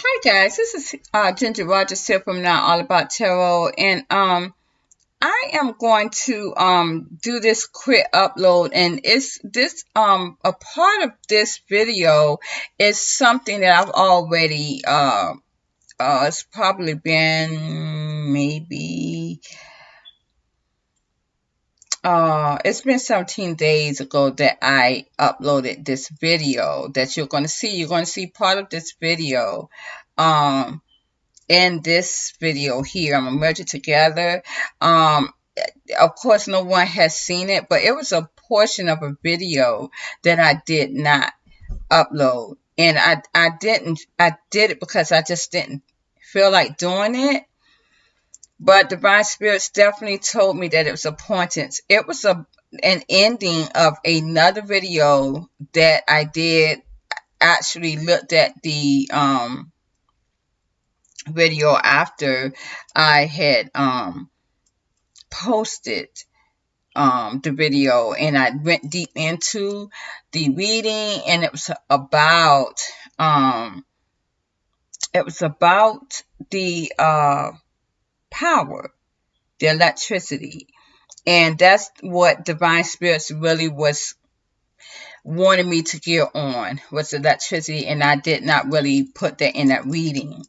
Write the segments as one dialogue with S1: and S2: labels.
S1: Hi guys, this is Ginger Rogers here from Now All About Tarot, and I am going to do this quick upload, and it's this a part of this video is something that I've already it's probably been maybe it's been 17 days ago that I uploaded this video that you're going to see. You're going to see part of this video. In this video here. I'm gonna merge it together. Of course, no one has seen it, but it was a portion of a video that I did not upload, and I did it because I just didn't feel like doing it. But divine spirits definitely told me that it was important. It was an ending of another video that I did. Actually looked at the video after I had posted the video, and I went deep into the reading, and it was about the power, the electricity, and that's what divine spirits really was wanting me to get on, was electricity, and I did not really put that in that reading.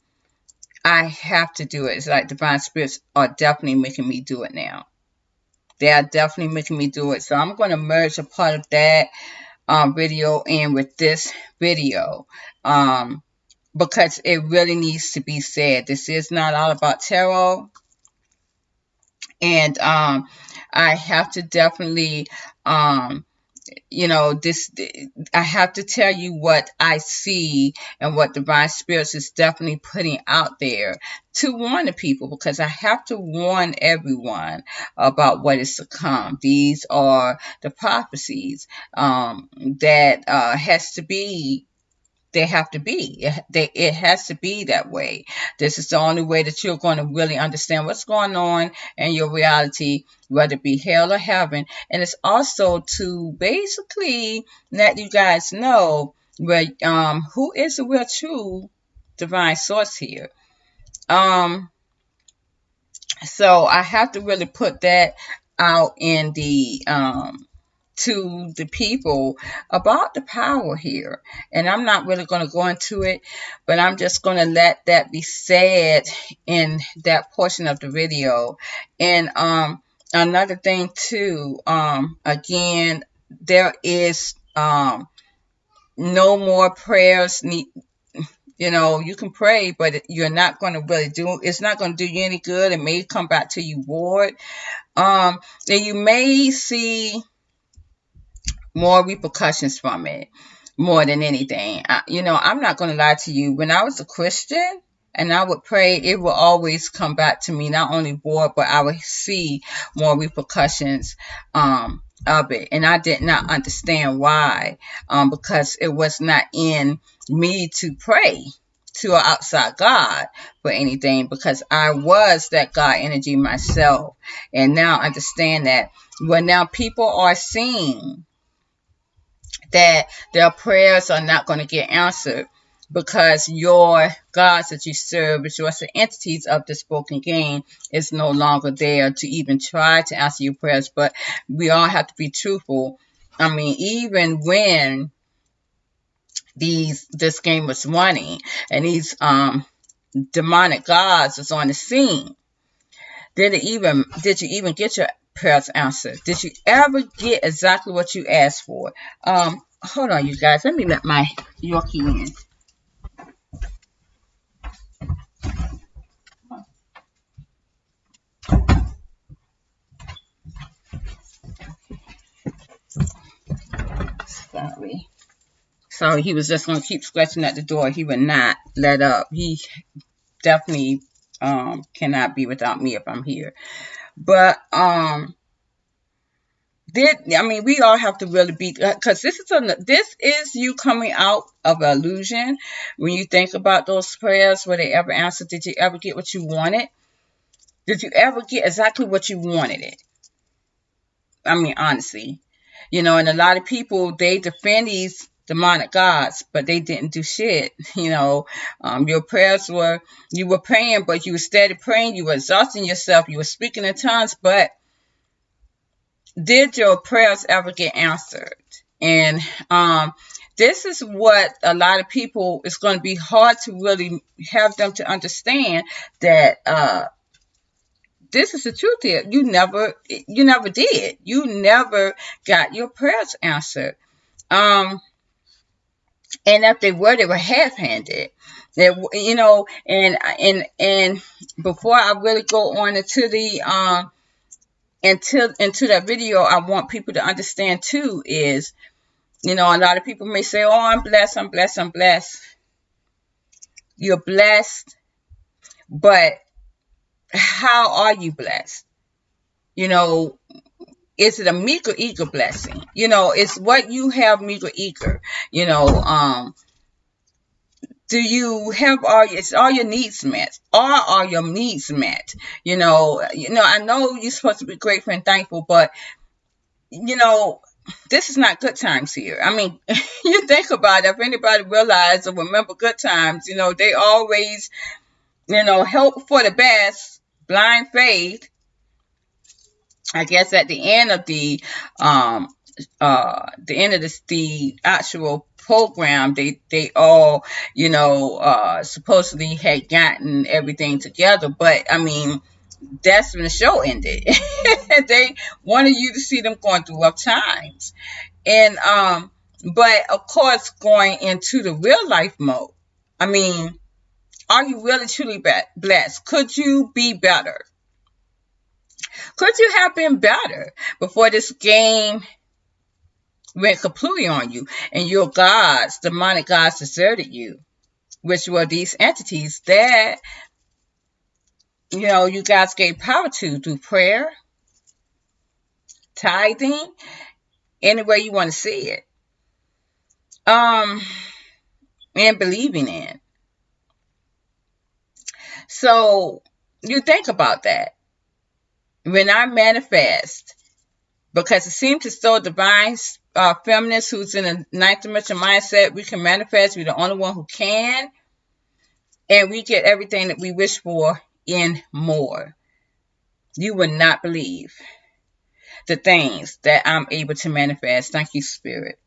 S1: I have to do it. It's like divine spirits are definitely making me do it now. They are definitely making me do it. So I'm going to merge a part of that video in with this video because it really needs to be said. This is not all about tarot. And I have to definitely I have to tell you what I see and what divine spirits is definitely putting out there to warn the people, because I have to warn everyone about what is to come. These are the prophecies that has to be. They have to be. It has to be that way. This is the only way that you're going to really understand what's going on in your reality, whether it be hell or heaven. And it's also to basically let you guys know where who is the real true divine source here. So I have to really put that out in the to the people about the power here. And I'm not really going to go into it, but I'm just going to let that be said in that portion of the video. And another thing too, again, there is no more prayers need. You can pray, but you're not going to really it's not going to do you any good. It may come back to you void. And you may see more repercussions from it more than anything. I'm not going to lie to you. When I was a Christian and I would pray, it will always come back to me, not only void, but I would see more repercussions of it. And I did not understand why, because it was not in me to pray to an outside God for anything, because I was that God energy myself. And now I understand that when now people are seeing that their prayers are not going to get answered because your gods that you serve, which are the entities of this broken game, is no longer there to even try to answer your prayers. But we all have to be truthful. I mean, even when this game was running and these demonic gods was on the scene, did you even get your prayers answered? Did you ever get exactly what you asked for? Hold on, you guys. Let me let my Yorkie in. Sorry. So he was just going to keep scratching at the door. He would not let up. He definitely cannot be without me if I'm here. But we all have to really be, because this is you coming out of an illusion. When you think about those prayers, were they ever answered? Did you ever get what you wanted? Did you ever get exactly what you wanted it? I mean, honestly, and a lot of people, they defend these demonic gods, but they didn't do shit. Your prayers you were praying, but you were steady praying, you were exhausting yourself, you were speaking in tongues, but did your prayers ever get answered? And this is what a lot of people, it's going to be hard to really have them to understand that this is the truth here. You never did. You never got your prayers answered. And if they were half-handed. And before I really go on into the into that video, I want people to understand too is, a lot of people may say, "Oh, I'm blessed, I'm blessed, I'm blessed." You're blessed, but how are you blessed? Is it a meager eager blessing? It's what you have meager eager. Do you have all your needs met? Are your needs met? I know you're supposed to be grateful and thankful, but this is not good times here. I mean, you think about it, if anybody realize or remember good times, they always, hope for the best, blind faith. I guess at the end of the the actual program, they all, supposedly had gotten everything together, but I mean, that's when the show ended. They wanted you to see them going through rough times. And but of course, going into the real life mode, I mean, are you really truly blessed? Could you be better? Could you have been better before this game went completely on you and your gods, demonic gods, deserted you, which were these entities that you guys gave power to through prayer, tithing, any way you want to see it, and believing in. So you think about that. When I manifest, because it seems to still divine feminist who's in a ninth dimension mindset, we can manifest. We're the only one who can. And we get everything that we wish for and more. You would not believe the things that I'm able to manifest. Thank you, Spirit.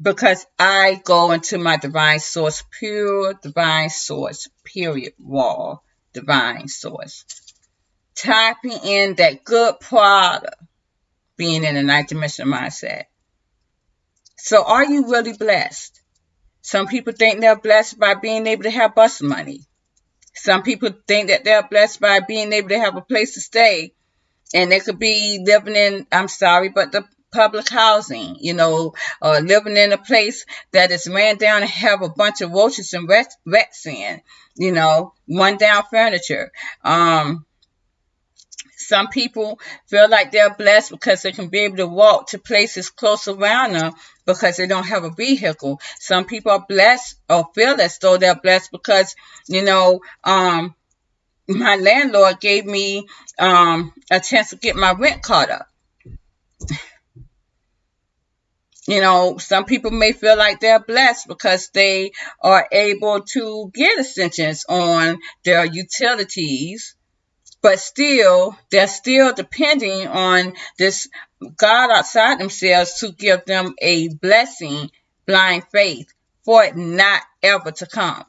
S1: Because I go into my divine source, pure divine source, period, raw divine source. Typing in that good product, being in a ninth dimensional mindset. So are you really blessed? Some people think they're blessed by being able to have bus money. Some people think that they're blessed by being able to have a place to stay. And they could be living in, I'm sorry, but the public housing, or living in a place that is ran down and have a bunch of roaches and rats in, run down furniture. Some people feel like they're blessed because they can be able to walk to places close around them because they don't have a vehicle. Some people are blessed or feel as though they're blessed because, my landlord gave me a chance to get my rent caught up. Some people may feel like they're blessed because they are able to get extensions on their utilities. But still, they're still depending on this God outside themselves to give them a blessing, blind faith, for it not ever to come.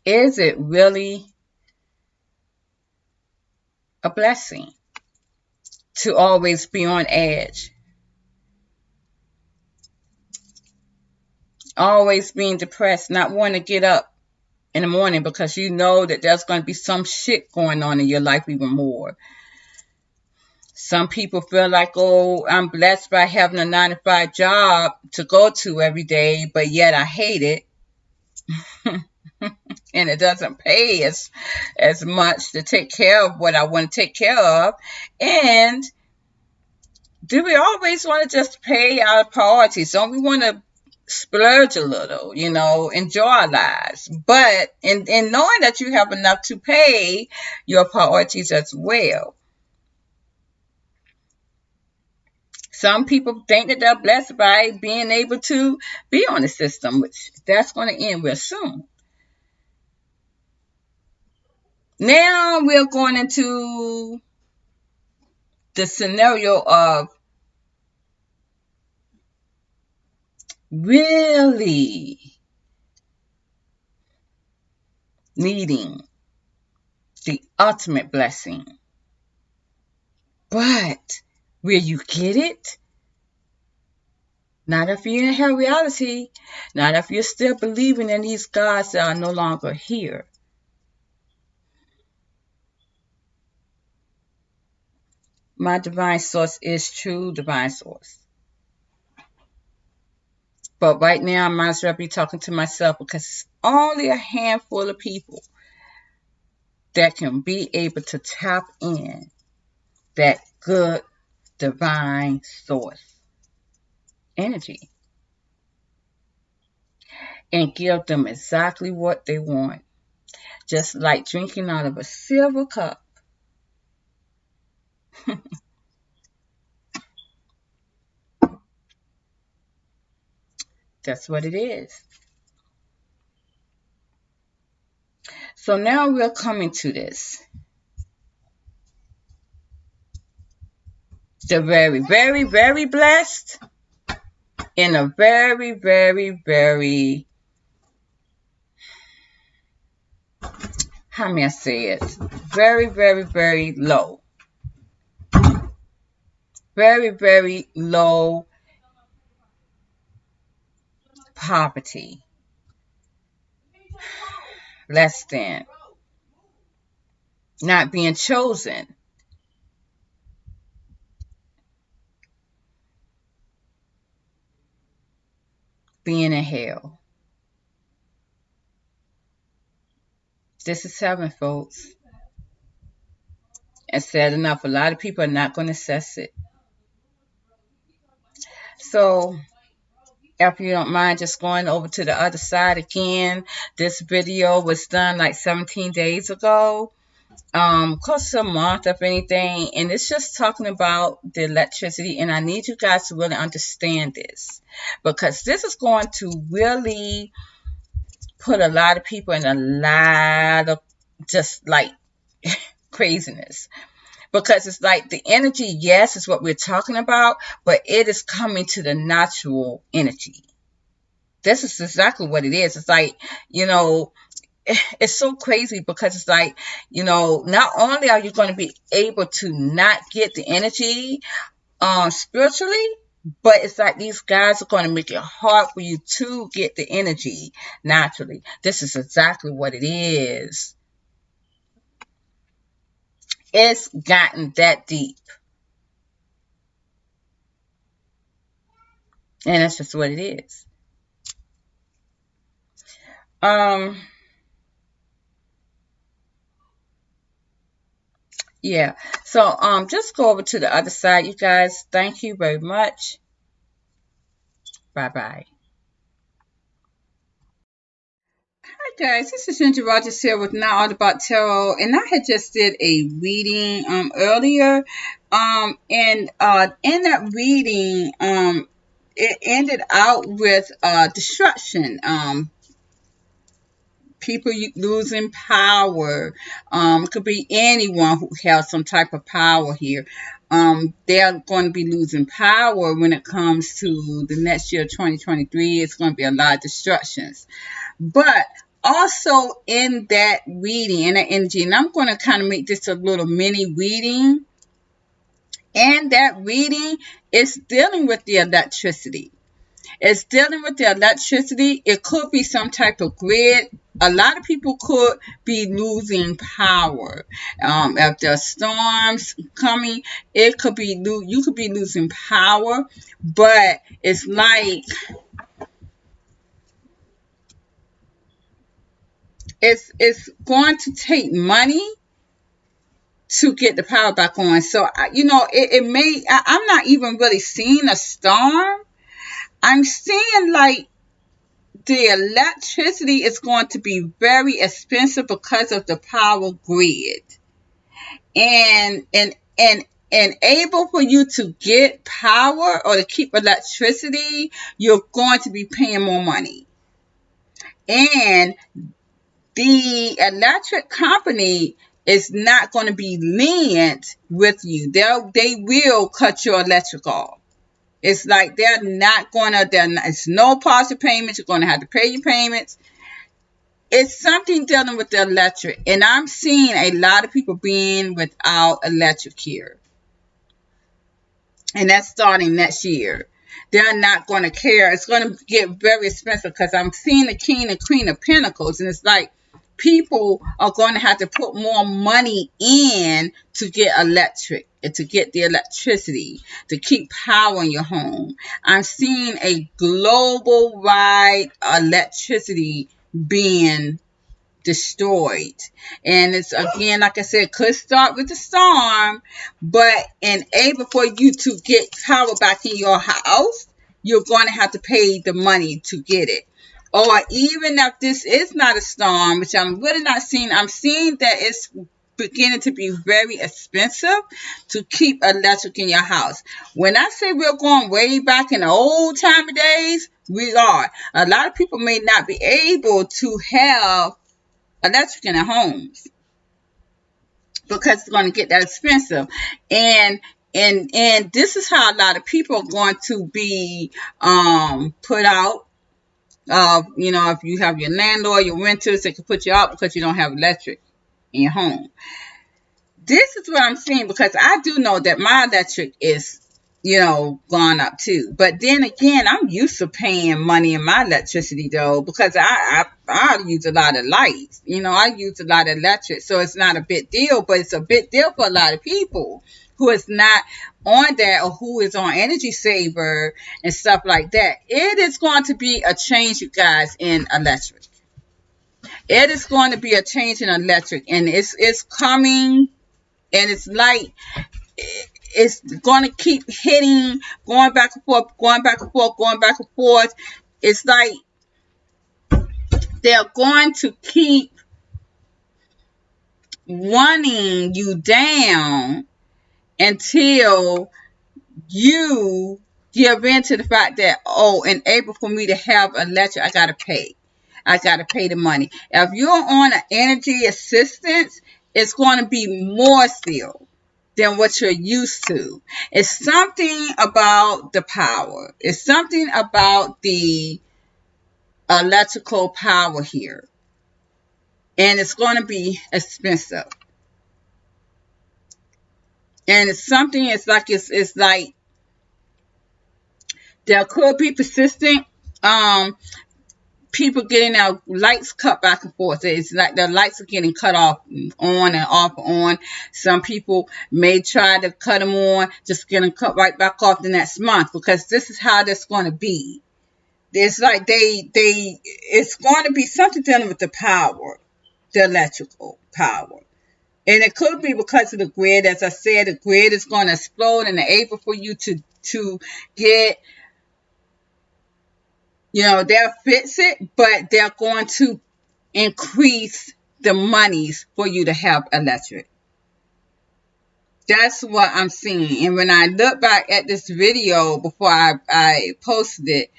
S1: Is it really a blessing to always be on edge? Always being depressed, not wanting to get up in the morning because you know that there's going to be some shit going on in your life even more. Some people feel like, oh, I'm blessed by having a 9-to-5 job to go to every day, but yet I hate it. And it doesn't pay as much to take care of what I want to take care of. And do we always want to just pay our priorities? Don't we want to splurge a little, enjoy our lives? But in knowing that you have enough to pay your priorities as well. Some people think that they're blessed by being able to be on the system, which that's going to end real soon. Now we're going into the scenario of really needing the ultimate blessing. But will you get it? Not if you're in her reality. Not if you're still believing in these gods that are no longer here. My divine source is true divine source. But right now, I might as well be talking to myself because it's only a handful of people that can be able to tap in that good divine source energy and give them exactly what they want. Just like drinking out of a silver cup. That's what it is. So now we're coming to this. The very, very, very blessed and a very, very, very, how may I say it? Very, very, very low. Very, very low poverty. Less than. Not being chosen. Being in hell. This is heaven, folks. And sad enough, a lot of people are not going to assess it. So, if you don't mind just going over to the other side again, this video was done like 17 days ago. Close to a month, if anything, and it's just talking about the electricity, and I need you guys to really understand this because this is going to really put a lot of people in a lot of just like craziness. Because it's like the energy, yes, is what we're talking about, but it is coming to the natural energy. This is exactly what it is. It's like, it's so crazy because it's like, not only are you going to be able to not get the energy spiritually, but it's like these guys are going to make it hard for you to get the energy naturally. This is exactly what it is. It's gotten that deep. And that's just what it is. Yeah. So just go over to the other side, you guys. Thank you very much. Bye-bye. Hi guys, this is Ginger Rogers here with Now All About Tarot, and I had just did a reading earlier, and in that reading, it ended out with destruction, people losing power. It could be anyone who has some type of power here. They're going to be losing power when it comes to the next year, 2023. It's going to be a lot of destructions. But also in that reading, in that energy, and I'm going to kind of make this a little mini reading. And that reading is dealing with the electricity. It's dealing with the electricity. It could be some type of grid. A lot of people could be losing power. If there are storms coming, it could be you could be losing power. But it's like it's going to take money to get the power back on. So it may. I'm not even really seeing a storm. I'm seeing like the electricity is going to be very expensive because of the power grid. And enable for you to get power or to keep electricity, you're going to be paying more money. And the electric company is not going to be lenient with you. They will cut your electric off. It's like they're not going to, it's no partial payments. You're going to have to pay your payments. It's something dealing with the electric. And I'm seeing a lot of people being without electric here. And that's starting next year. They're not going to care. It's going to get very expensive because I'm seeing the king and queen of pentacles. And it's like people are going to have to put more money in to get electric and to get the electricity, to keep power in your home. I'm seeing a global wide electricity being destroyed. And it's, again, like I said, could start with the storm, but in able for you to get power back in your house, you're going to have to pay the money to get it. Or even if this is not a storm, which I'm really not seeing, I'm seeing that it's beginning to be very expensive to keep electric in your house. When I say we're going way back in the old time of days, we are. A lot of people may not be able to have electric in their homes because it's going to get that expensive. And this is how a lot of people are going to be put out. If you have your landlord, your renters, they can put you out because you don't have electric in your home. This is what I'm seeing, because I do know that my electric is, gone up too. But then again, I'm used to paying money in my electricity though, because I use a lot of lights. I use a lot of electric, so it's not a big deal. But it's a big deal for a lot of people who is not on that, or who is on energy saver and stuff like that. It is going to be a change, you guys, in electric. It is going to be a change in electric, and it's coming. And it's like it's going to keep hitting, going back and forth, going back and forth, going back and forth. It's like they're going to keep running you down until you give in to the fact that, in April, for me to have electric, I got to pay. I got to pay the money. If you're on an energy assistance, it's going to be more still than what you're used to. It's something about the power. It's something about the electrical power here. And it's going to be expensive. And it's something, it's like there could be persistent people getting their lights cut back and forth. It's like their lights are getting cut off, on and off, on. Some people may try to cut them on, just getting cut right back off the next month, because this is how that's going to be. It's like it's going to be something dealing with the power, the electrical power. And it could be because of the grid. As I said, the grid is going to explode, and able for you to get, they'll fix it, but they're going to increase the monies for you to have electric. That's what I'm seeing. And when I look back at this video before I posted it,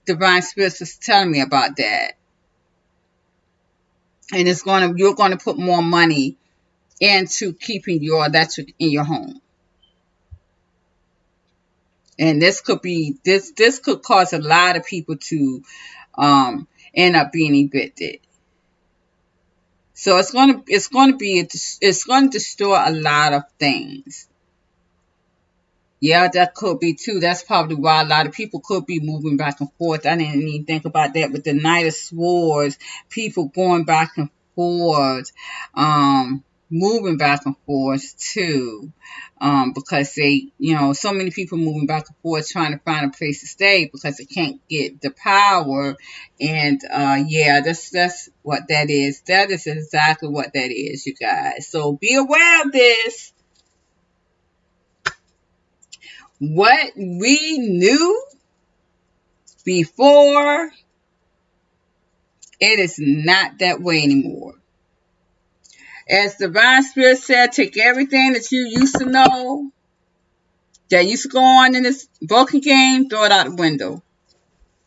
S1: Divine Spirits was telling me about that. And you're going to put more money into keeping your electric in your home. And this could cause a lot of people to end up being evicted. So it's going to destroy a lot of things. Yeah, that could be too. That's probably why a lot of people could be moving back and forth. I didn't even think about that. With the Knight of Swords, people going back and forth, moving back and forth too, because so many people moving back and forth trying to find a place to stay because they can't get the power. And that's what that is. That is exactly what that is, you guys. So be aware of this. What we knew before, it is not that way anymore. As the Divine Spirit said, take everything that you used to know, that used to go on in this broken game, throw it out the window.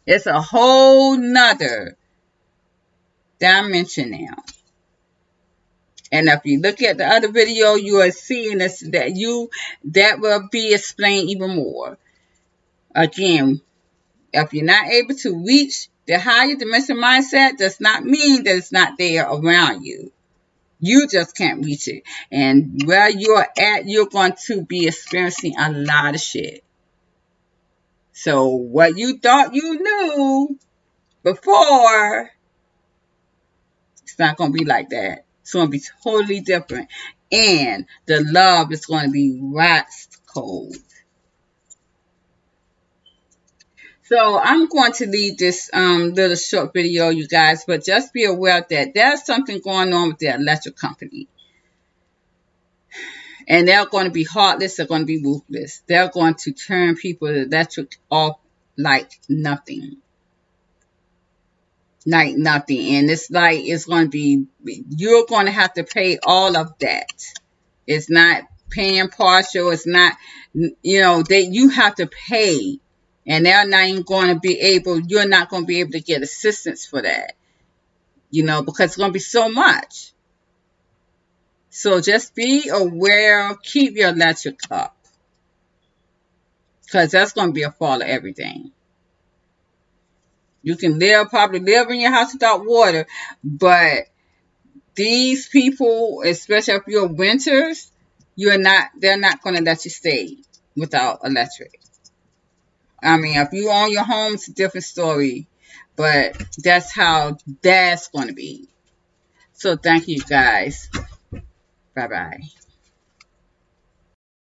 S1: It's a whole nother dimension now. And if you look at the other video, you are seeing this, that will be explained even more. Again, if you're not able to reach the higher dimension mindset, does not mean that it's not there around you. You just can't reach it. And where you're at, you're going to be experiencing a lot of shit. So what you thought you knew before, it's not going to be like that. It's going to be totally different. And the love is going to be wax cold. So I'm going to leave this little short video, you guys, but just be aware that there's something going on with the electric company. And they're going to be heartless, they're going to be ruthless. They're going to turn people electric off like nothing. Like nothing. And it's like, it's going to be, you're going to have to pay all of that. It's not paying partial. It's not, you have to pay. And they're not even going to be able, you're not going to be able to get assistance for that. Because it's going to be so much. So just be aware, keep your electric up. Because that's going to be a fall of everything. You can probably live in your house without water, but these people, especially if you're winters, they're not going to let you stay without electric. I mean, if you own your home, it's a different story, but that's how that's going to be. So thank you guys. Bye-bye.